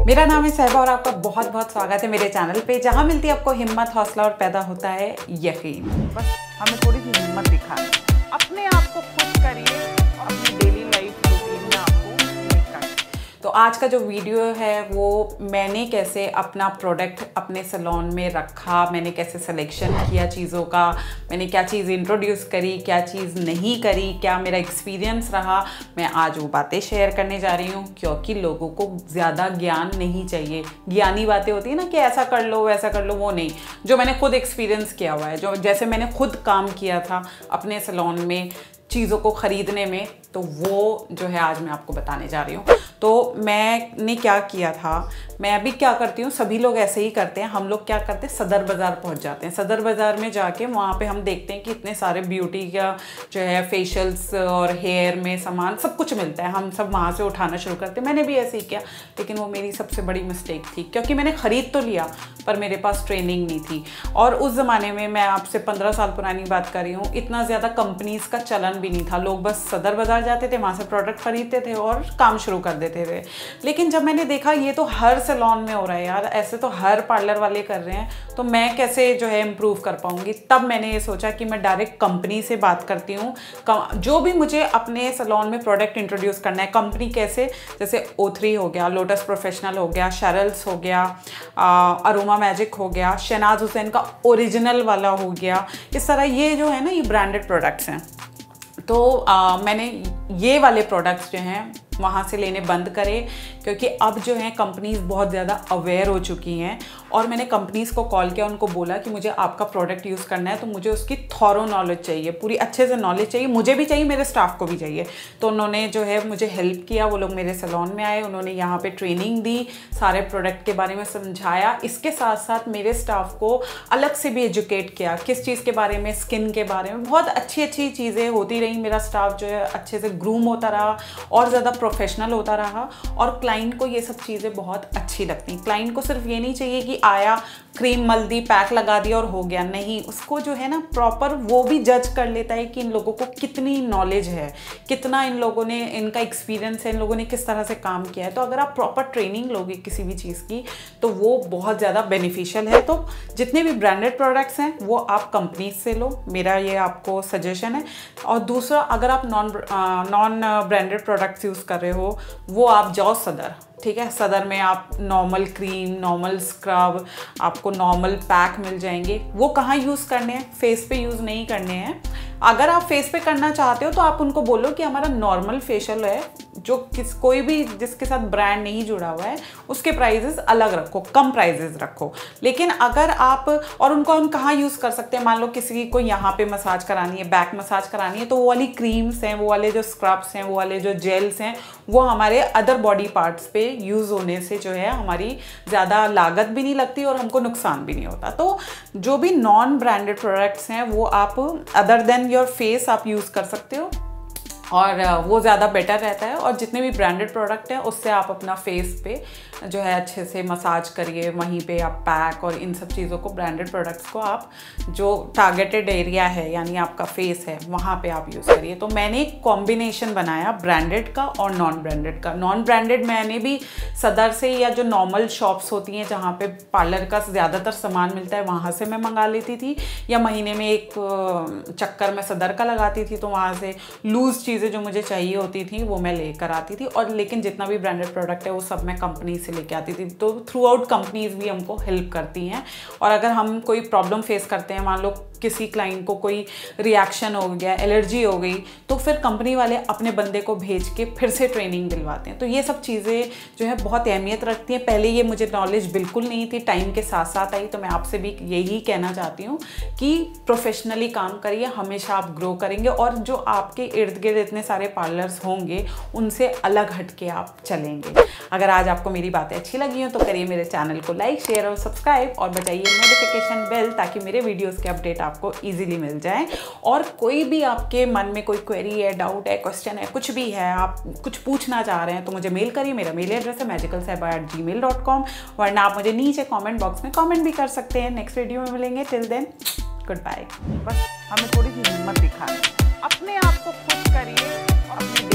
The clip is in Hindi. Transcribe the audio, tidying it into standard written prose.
मेरा नाम है सहबा और आपका बहुत बहुत स्वागत है मेरे चैनल पे, जहाँ मिलती है आपको हिम्मत, हौसला और पैदा होता है यकीन। बस हमें थोड़ी सी हिम्मत दिखानी, अपने आप को खुश करिए और अपनी डेली लाइफ रूटीन में आपको निकालिए। तो आज का जो वीडियो है वो मैंने कैसे अपना प्रोडक्ट अपने सैलून में रखा, मैंने कैसे सिलेक्शन किया चीज़ों का, मैंने क्या चीज़ इंट्रोड्यूस करी, क्या चीज़ नहीं करी, क्या मेरा एक्सपीरियंस रहा, मैं आज वो बातें शेयर करने जा रही हूँ। क्योंकि लोगों को ज़्यादा ज्ञान नहीं चाहिए, ज्ञानी बातें होती है ना कि ऐसा कर लो वैसा कर लो, वो नहीं। जो मैंने खुद एक्सपीरियंस किया हुआ है, जो जैसे मैंने खुद काम किया था अपने सैलून में चीज़ों को ख़रीदने में, तो वो जो है आज मैं आपको बताने जा रही हूँ। तो मैंने क्या किया था, मैं अभी क्या करती हूँ, सभी लोग ऐसे ही करते हैं। हम लोग क्या करते हैं, सदर बाज़ार पहुँच जाते हैं। सदर बाज़ार में जाके वहाँ पे हम देखते हैं कि इतने सारे ब्यूटी का जो है फेशियल्स और हेयर में सामान सब कुछ मिलता है, हम सब वहाँ से उठाना शुरू करते हैं। मैंने भी ऐसे ही किया, लेकिन वो मेरी सबसे बड़ी मिस्टेक थी, क्योंकि मैंने ख़रीद तो लिया पर मेरे पास ट्रेनिंग नहीं थी। और उस ज़माने में, मैं आपसे 15 साल पुरानी बात कर रही हूँ, इतना ज़्यादा कंपनीज़ का चलन भी नहीं था। लोग बस सदर बाज़ार जाते थे, वहाँ से प्रोडक्ट खरीदते थे और काम शुरू कर देते थे। लेकिन जब मैंने देखा ये तो हर सैलून में हो रहा है यार, ऐसे तो हर पार्लर वाले कर रहे हैं, तो मैं कैसे जो है इम्प्रूव कर पाऊँगी। तब मैंने ये सोचा कि मैं डायरेक्ट कंपनी से बात करती हूँ। जो भी मुझे अपने सैलून में प्रोडक्ट इंट्रोड्यूस करना है, कंपनी कैसे, जैसे O3 हो गया, लोटस प्रोफेशनल हो गया, शेरल्स हो गया, अरोमा मैजिक हो गया, शहनाज हुसैन का ओरिजिनल वाला हो गया, इस तरह ये जो है ना, ये ब्रांडेड प्रोडक्ट्स हैं। तो मैंने ये वाले प्रोडक्ट्स जो हैं वहाँ से लेने बंद करे, क्योंकि अब जो है कंपनीज़ बहुत ज़्यादा अवेयर हो चुकी हैं। और मैंने कंपनीज़ को कॉल किया, उनको बोला कि मुझे आपका प्रोडक्ट यूज़ करना है, तो मुझे उसकी थॉरो नॉलेज चाहिए, पूरी अच्छे से नॉलेज चाहिए, मुझे भी चाहिए, मेरे स्टाफ को भी चाहिए। तो उन्होंने जो है मुझे हेल्प किया, वो लोग मेरे सैलून में आए, उन्होंने यहाँ पे ट्रेनिंग दी, सारे प्रोडक्ट के बारे में समझाया। इसके साथ साथ मेरे स्टाफ को अलग से भी एजुकेट किया, किस चीज़ के बारे में, स्किन के बारे में, बहुत अच्छी अच्छी चीज़ें होती रही। मेरा स्टाफ जो है अच्छे से ग्रूम होता रहा और ज़्यादा प्रोफेशनल होता रहा। और क्लाइंट को ये सब चीज़ें बहुत अच्छी लगती। क्लाइंट को सिर्फ ये नहीं चाहिए कि आया, क्रीम मल दी, पैक लगा दिया और हो गया, नहीं, उसको जो है ना प्रॉपर वो भी जज कर लेता है कि इन लोगों को कितनी नॉलेज है, कितना इन लोगों ने, इनका एक्सपीरियंस है, इन लोगों ने किस तरह से काम किया है। तो अगर आप प्रॉपर ट्रेनिंग लोगे किसी भी चीज़ की, तो वो बहुत ज़्यादा बेनिफिशियल है। तो जितने भी ब्रांडेड प्रोडक्ट्स हैं वो आप कंपनी से लो, मेरा ये आपको सजेशन है। और दूसरा, अगर आप नॉन ब्रांडेड प्रोडक्ट्स यूज़ कर रहे हो, वो आप जाओ सदर, ठीक है। सदर में आप नॉर्मल क्रीम, नॉर्मल स्क्रब, आपको नॉर्मल पैक मिल जाएंगे। वो कहाँ यूज़ करने हैं, फेस पे यूज़ नहीं करने हैं। अगर आप फेस पे करना चाहते हो तो आप उनको बोलो कि हमारा नॉर्मल फेशियल है, जो कोई भी जिसके साथ ब्रांड नहीं जुड़ा हुआ है, उसके प्राइजेस अलग रखो, कम प्राइजेस रखो। लेकिन अगर आप, और उनको हम कहाँ यूज़ कर सकते हैं, मान लो किसी को यहाँ पे मसाज करानी है, बैक मसाज करानी है, तो वो वाली क्रीम्स हैं, वो वाले जो स्क्रब्स हैं, वो वाले जो जेल्स हैं, वो हमारे अदर बॉडी पार्ट्स पे यूज़ होने से जो है हमारी ज़्यादा लागत भी नहीं लगती और हमको नुकसान भी नहीं होता। तो जो भी नॉन ब्रांडेड प्रोडक्ट्स हैं वो आप अदर देन योर फेस आप यूज़ कर सकते हो, और वो ज़्यादा बेटर रहता है। और जितने भी ब्रांडेड प्रोडक्ट हैं उससे आप अपना फेस पे जो है अच्छे से मसाज करिए, वहीं पे आप पैक और इन सब चीज़ों को, ब्रांडेड प्रोडक्ट्स को आप जो टारगेटेड एरिया है यानी आपका फेस है वहाँ पे आप यूज़ करिए। तो मैंने एक कॉम्बिनेशन बनाया ब्रांडेड का और नॉन ब्रांडेड का। नॉन ब्रांडेड मैंने भी सदर से, या जो नॉर्मल शॉप्स होती हैं जहाँ पे पार्लर का ज़्यादातर सामान मिलता है, वहाँ से मैं मंगा लेती थी, या महीने में एक चक्कर मैं सदर का लगाती थी, तो वहाँ से लूज़ चीज़ें जो मुझे चाहिए होती थी वो मैं लेकर आती थी। और लेकिन जितना भी ब्रांडेड प्रोडक्ट है वो सब मैं कंपनी से लेके आती थी। तो थ्रू आउट कंपनीज भी हमको हेल्प करती हैं। और अगर हम कोई प्रॉब्लम फेस करते हैं, मान लो किसी क्लाइंट को कोई रिएक्शन हो गया, एलर्जी हो गई, तो फिर कंपनी वाले अपने बंदे को भेज के फिर से ट्रेनिंग दिलवाते हैं। तो ये सब चीज़ें जो है बहुत अहमियत रखती हैं। पहले ये मुझे नॉलेज बिल्कुल नहीं थी, टाइम के साथ साथ आई। तो मैं आपसे भी यही कहना चाहती हूँ कि प्रोफेशनली काम करिए, हमेशा आप ग्रो करेंगे। और जो आपके इर्द गिर्द इतने सारे पार्लर्स होंगे, उनसे अलग हट के आप चलेंगे। अगर आज आपको मेरी बातें अच्छी लगी हो तो करिए मेरे चैनल को लाइक, शेयर और सब्सक्राइब, और बजाइए नोटिफिकेशन बेल, ताकि मेरे वीडियोस के अपडेट आपको इजीली मिल जाए। और कोई भी आपके मन में कोई क्वेरी है, डाउट है, क्वेश्चन है, कुछ भी है, आप कुछ पूछना चाह रहे हैं, तो मुझे मेल करिए। मेरा मेल एड्रेस है magicalsehba@gmail.com, वरना आप मुझे नीचे कमेंट बॉक्स में कमेंट भी कर सकते हैं। नेक्स्ट वीडियो में मिलेंगे, टिल देन गुड बाय। बस हमें थोड़ी सी हिम्मत दिखानी, अपने आप को खुश करिए और अपनी